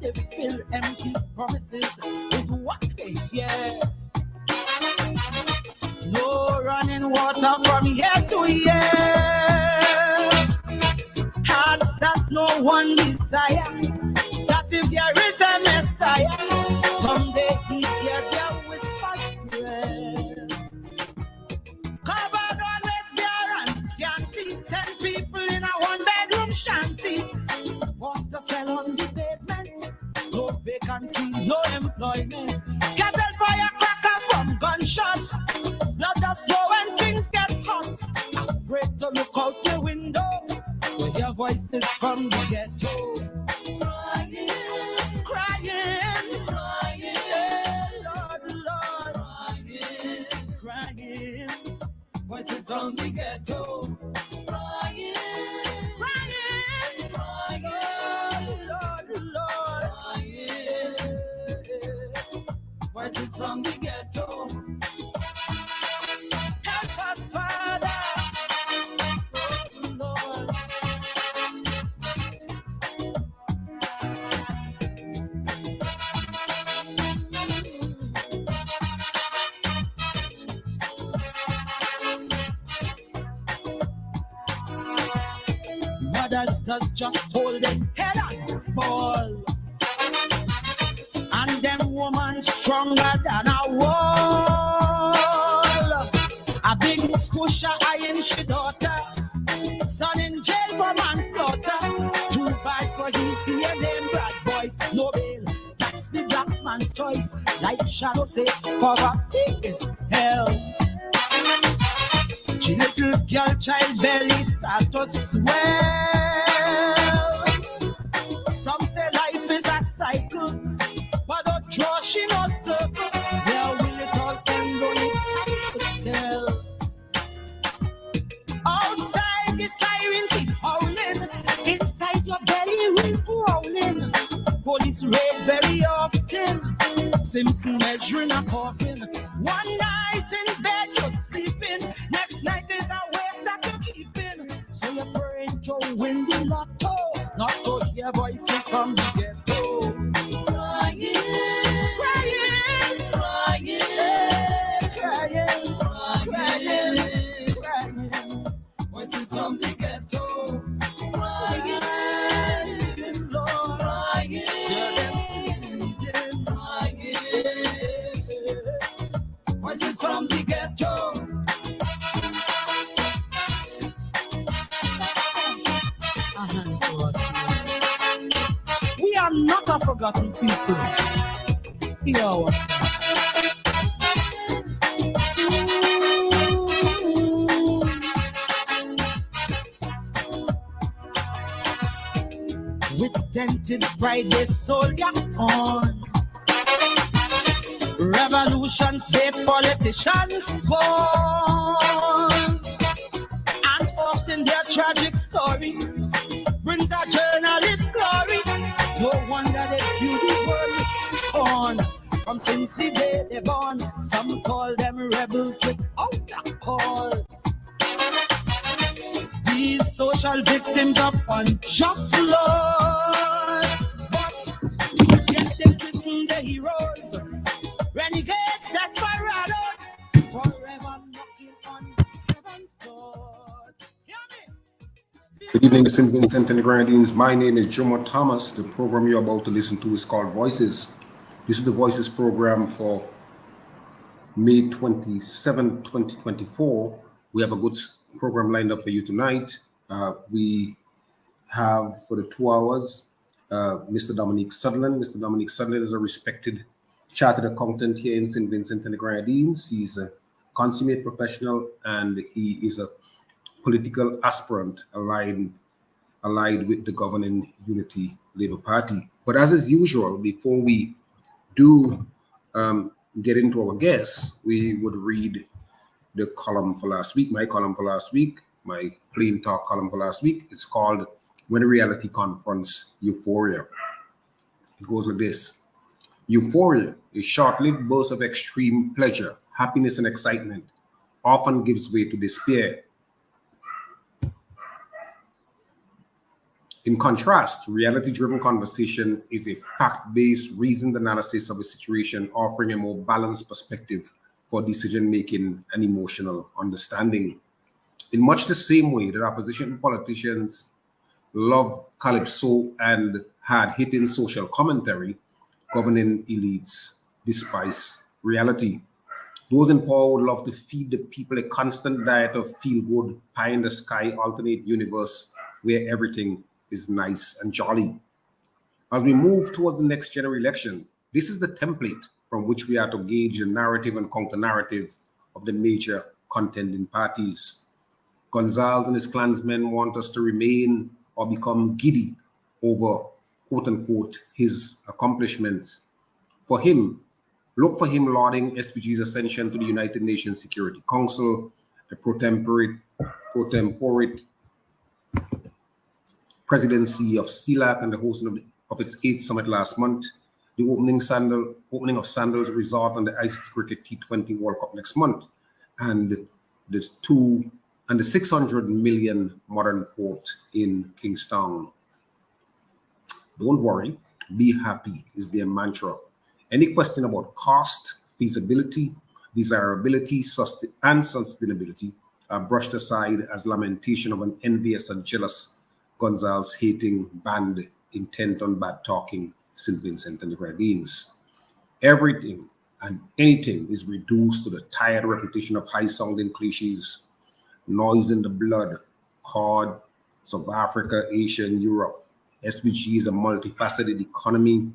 they fill empty promises is what they hear. No running water from year to year. Hearts that no one desire. That if there is a Messiah, someday he hear their whispered prayer. Covered always bare and scanty. 10 people in a one-bedroom shanty. Forced to sell on the pavement. No vacancy, no employment. Cattle firecracker from gunshot. Blood just flow when things get hot. Afraid to look out the window. To hear voices from the ghetto. Crying, Lord, Lord, crying, voices from the ghetto, crying, Lord, Lord, voices from the ghetto. Help us, Father, Lord. Mothers just hold them head on ball. And them woman stronger than a wall. A big pusher eyeing she daughter. Son in jail for manslaughter. Too bad for him, be a name bad boys. No bail, that's the black man's choice. Like Shadow say, poverty is hell. She little girl child belly start to swell. Some say life is a cycle, but don't draw she no circle. Where will it all end? Only time to tell. Outside the siren keep howling, inside your belly will growling. Police raid very often. Simpson measuring a coffin. One night in bed you're sleeping. Next night is a wave that you're keeping. So you're praying to win the lotto, not to hear voices from the ghetto. Crying, crying, crying, crying, crying. Voices from the ghetto. Crying, Lord, crying, voices from the ghetto. We are not a forgotten people. Yo. With dented pride, they soldier on. Revolutions, fake politicians born. And often their tragic story brings a journalist glory. No wonder they view the world with scorn. From since the day they're born, some call them rebels without a cause. These social victims of unjust laws, but yet they christen the heroes. Renegades, desperados, forever knocking on heaven's doors. Hear me? Good evening, St. Vincent and the Grenadines. My name is Jomo Thomas. The program you're about to listen to is called Voices. This is the Voices program for May 27, 2024. We have a good program lined up for you tonight. We have for the 2 hours Mr. Dominique Sutherland. Mr. Dominique Sutherland is a respected chartered accountant here in St. Vincent and the Grenadines. He's a consummate professional and he is a political aspirant allied with the governing Unity Labour Party. But as is usual, before we do get into our guests, we would read the column for last week, my column for last week, my plain talk column for last week. It's called When Reality Confronts Euphoria. It goes like this. Euphoria, a short-lived burst of extreme pleasure, happiness, and excitement, often gives way to despair. In contrast, reality-driven conversation is a fact-based, reasoned analysis of a situation, offering a more balanced perspective for decision-making and emotional understanding. In much the same way that opposition politicians love calypso and hard-hitting social commentary, governing elites despise reality. Those in power would love to feed the people a constant diet of feel-good, pie-in-the-sky alternate universe where everything is nice and jolly. As we move towards the next general elections, this is the template from which we are to gauge the narrative and counter-narrative of the major contending parties. Gonzalez and his clansmen want us to remain or become giddy over, quote unquote, his accomplishments. Look for him lauding SPG's ascension to the United Nations Security Council, the pro tempore presidency of CELAC, and the hosting of its 8th summit last month, the opening of Sandals Resort and the ICE Cricket T20 World Cup next month, and the 600 million modern port in Kingstown. Don't worry, be happy is their mantra. Any question about cost, feasibility, desirability, and sustainability are brushed aside as lamentation of an envious and jealous Gonzalez-hating band intent on bad talking St. Vincent and the Grenadines. Everything and anything is reduced to the tired repetition of high-sounding cliches, noise in the blood, COD, South Africa, Asia, and Europe. SPG is a multifaceted economy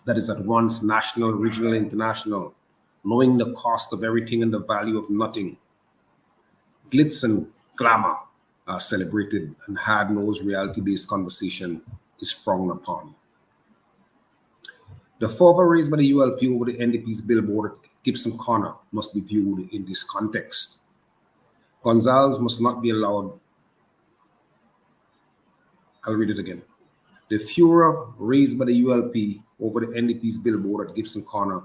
that is at once national, regional, and international, knowing the cost of everything and the value of nothing. Glitz and glamour are celebrated, and hard-nosed, reality-based conversation is frowned upon. The fervor raised by the ULP over the NDP's billboard at Gibson Corner must be viewed in this context. Gonzalez must not be allowed. I'll read it again. The furor raised by the ULP over the NDP's billboard at Gibson Corner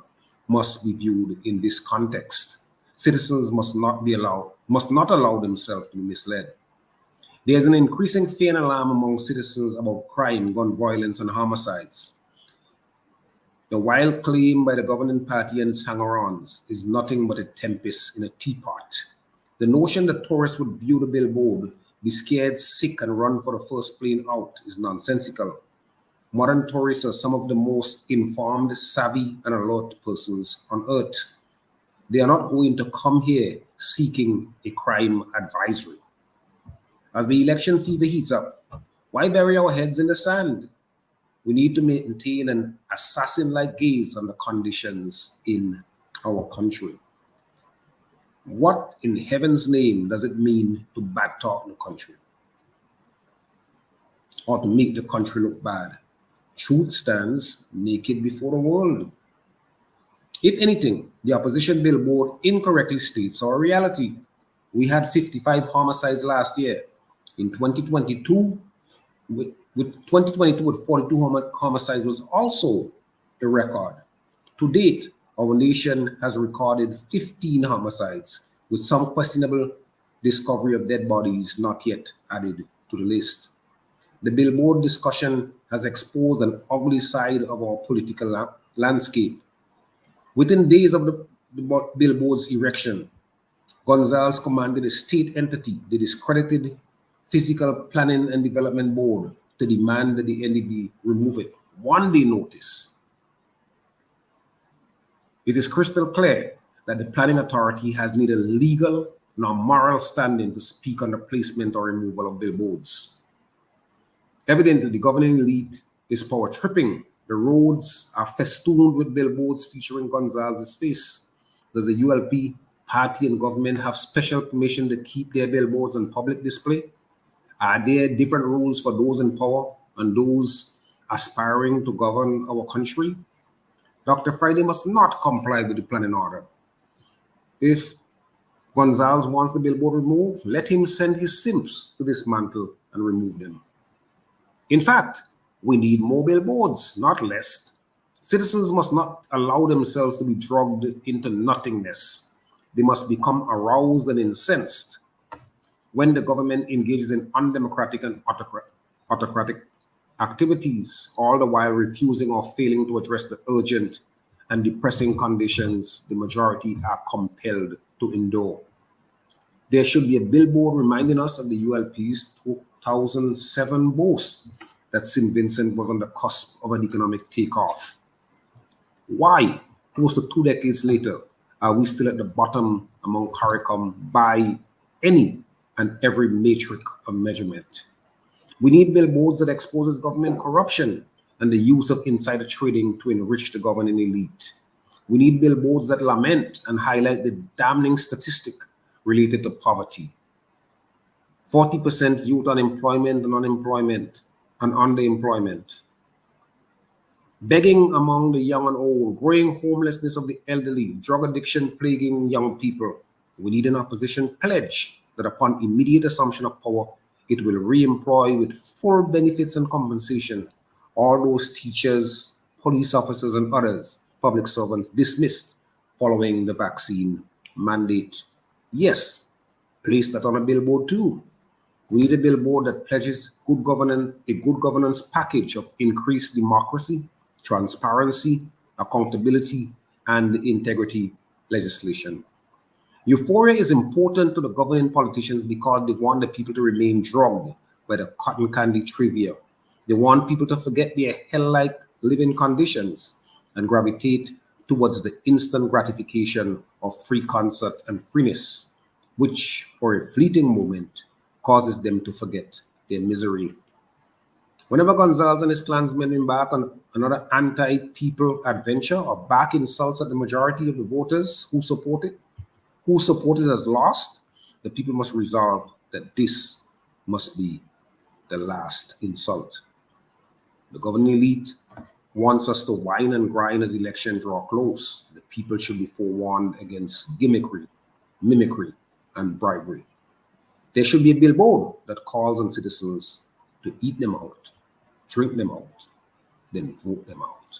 must be viewed in this context. Citizens must not allow themselves to be misled. There is an increasing fear and alarm among citizens about crime, gun violence, and homicides. The wild claim by the governing party and its hanger-ons is nothing but a tempest in a teapot. The notion that tourists would view the billboard, be scared, sick, and run for the first plane out is nonsensical. Modern tourists are some of the most informed, savvy, and alert persons on earth. They are not going to come here seeking a crime advisory. As the election fever heats up, why bury our heads in the sand? We need to maintain an assassin-like gaze on the conditions in our country. What in heaven's name does it mean to bad talk the country? Or to make the country look bad? Truth stands naked before the world. If anything, the opposition billboard incorrectly states our reality. We had 55 homicides last year. In 2022, with 42 homicides was also a record. To date, our nation has recorded 15 homicides, with some questionable discovery of dead bodies not yet added to the list. The billboard discussion has exposed an ugly side of our political landscape. Within days of the billboard's erection, Gonzalez commanded a state entity, the discredited Physical Planning and Development Board, to demand that the NDB remove it. 1 day notice. It is crystal clear that the planning authority has neither legal nor moral standing to speak on the placement or removal of billboards. Evidently, the governing elite is power tripping. The roads are festooned with billboards featuring Gonzalez's face. Does the ULP party and government have special permission to keep their billboards on public display? Are there different rules for those in power and those aspiring to govern our country? Dr. Friday must not comply with the planning order. If Gonzalez wants the billboard removed, let him send his simps to dismantle and remove them. In fact, we need more billboards, not less. Citizens must not allow themselves to be drugged into nothingness. They must become aroused and incensed when the government engages in undemocratic and autocratic activities, all the while refusing or failing to address the urgent and depressing conditions the majority are compelled to endure. There should be a billboard reminding us of the ULP's 2007 boast that St. Vincent was on the cusp of an economic takeoff. Why, close to 2 decades later, are we still at the bottom among CARICOM by any and every metric of measurement? We need billboards that exposes government corruption and the use of insider trading to enrich the governing elite. We need billboards that lament and highlight the damning statistic related to poverty. 40% youth unemployment and unemployment and underemployment. Begging among the young and old, growing homelessness of the elderly, drug addiction plaguing young people. We need an opposition pledge that upon immediate assumption of power, it will re-employ with full benefits and compensation all those teachers, police officers, and others, public servants dismissed following the vaccine mandate. Yes, place that on a billboard too. We need a billboard that pledges good governance, a good governance package of increased democracy, transparency, accountability, and integrity legislation. Euphoria is important to the governing politicians because they want the people to remain drugged by the cotton candy trivia. They want people to forget their hell-like living conditions and gravitate towards the instant gratification of free concert and freeness, which for a fleeting moment causes them to forget their misery. Whenever Gonzalez and his clansmen embark on another anti-people adventure or back insults at the majority of the voters who support it has lost, the people must resolve that this must be the last insult. The governing elite wants us to whine and grind as elections draw close. The people should be forewarned against gimmickry, mimicry, and bribery. There should be a billboard that calls on citizens to eat them out, drink them out, then vote them out.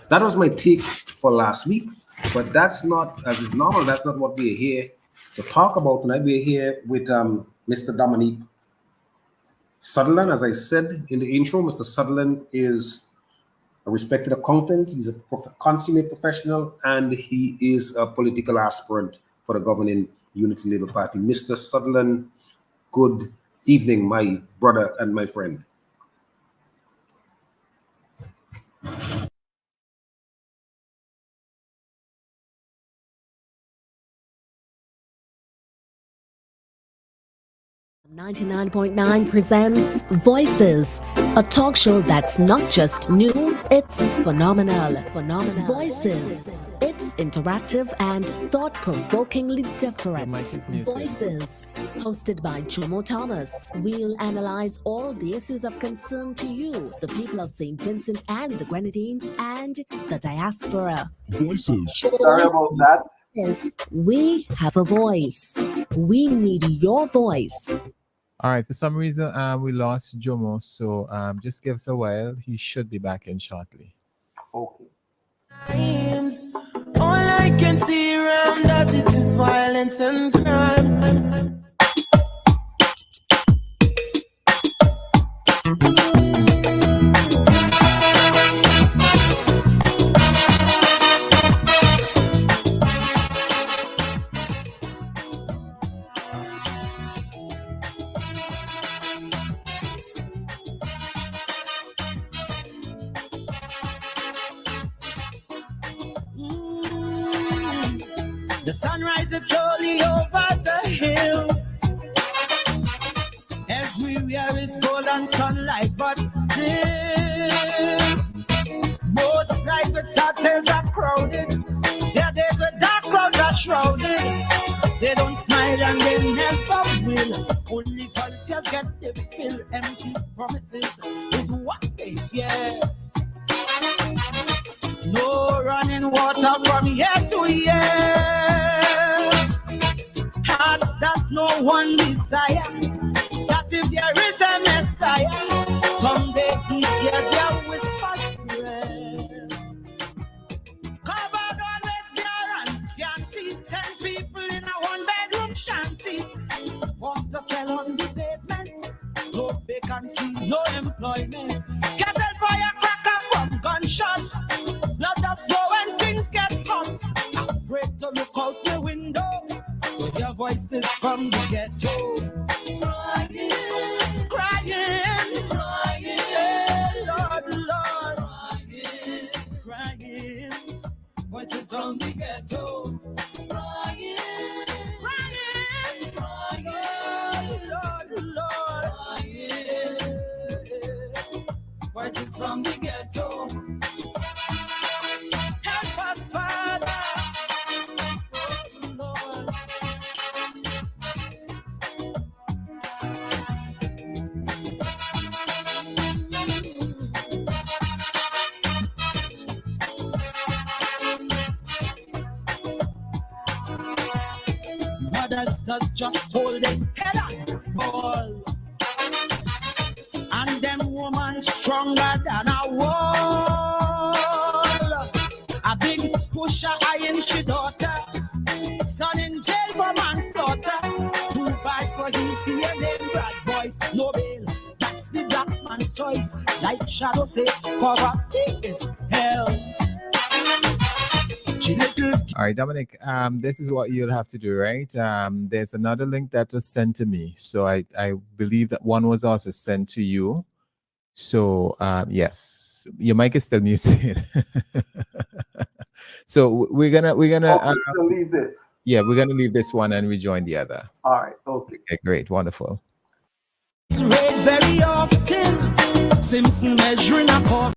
That was my take for last week, but that's not, as is normal, that's not what we're here to talk about tonight. We're here with Mr. Dominique Sutherland. As I said in the intro, Mr. Sutherland is a respected accountant. He's a consummate professional, and he is a political aspirant for the governing Unity Labour Party. Mr. Sutherland, good evening, my brother and my friend. .9 presents Voices, a talk show that's not just new, it's phenomenal. Voices, it's interactive and thought-provokingly different. Voices, hosted by Jomo Thomas. We'll analyze all the issues of concern to you, the people of St. Vincent and the Grenadines, and the diaspora. Voices. Sorry about that. We have a voice. We need your voice. All right, for some reason, we lost Jomo, so just give us a while. He should be back in shortly. Okay. All I can see around us is violence and crime. The sun rises slowly over the hills. Everywhere is golden sunlight, but still, most nights with hotels are crowded. There are days with dark clouds are shrouded. They don't smile and they never will. Only volunteers get the fill. Empty promises is what they get. No running water from year to year. Hearts that no one desire. That if there is a Messiah, someday he hear their whispered prayer. Covered always bare and scanty. 10 people in a one-bedroom shanty. Forced to sell on the pavement. No vacancy, no employment. unemployment. Kettle firecracker from gunshot. Blood just flow when things get hot. Afraid to look out the window. With your voices from the ghetto. Crying, crying, crying, Lord, Lord, crying, crying. Voices from the ghetto. Crying, crying, crying, Lord, Lord, crying. Voices from the ghetto. Help us, Father. Lord. Mothers just hold it head on ball. And them woman stronger than a wall. A big pusher eyeing she daughter. Son in jail for manslaughter. Too bad for him, them bad boys. No bail, that's the black man's choice. Like Shadow say, poverty is hell. All right, Dominic, this is what you'll have to do, right? There's another link that was sent to me. So I believe that one was also sent to you. So yes, your mic is still muted. So we're gonna so leave this. Yeah, we're gonna leave this one and rejoin the other. All right, okay. Okay, great, wonderful. Very often, Simpson measuring a cough.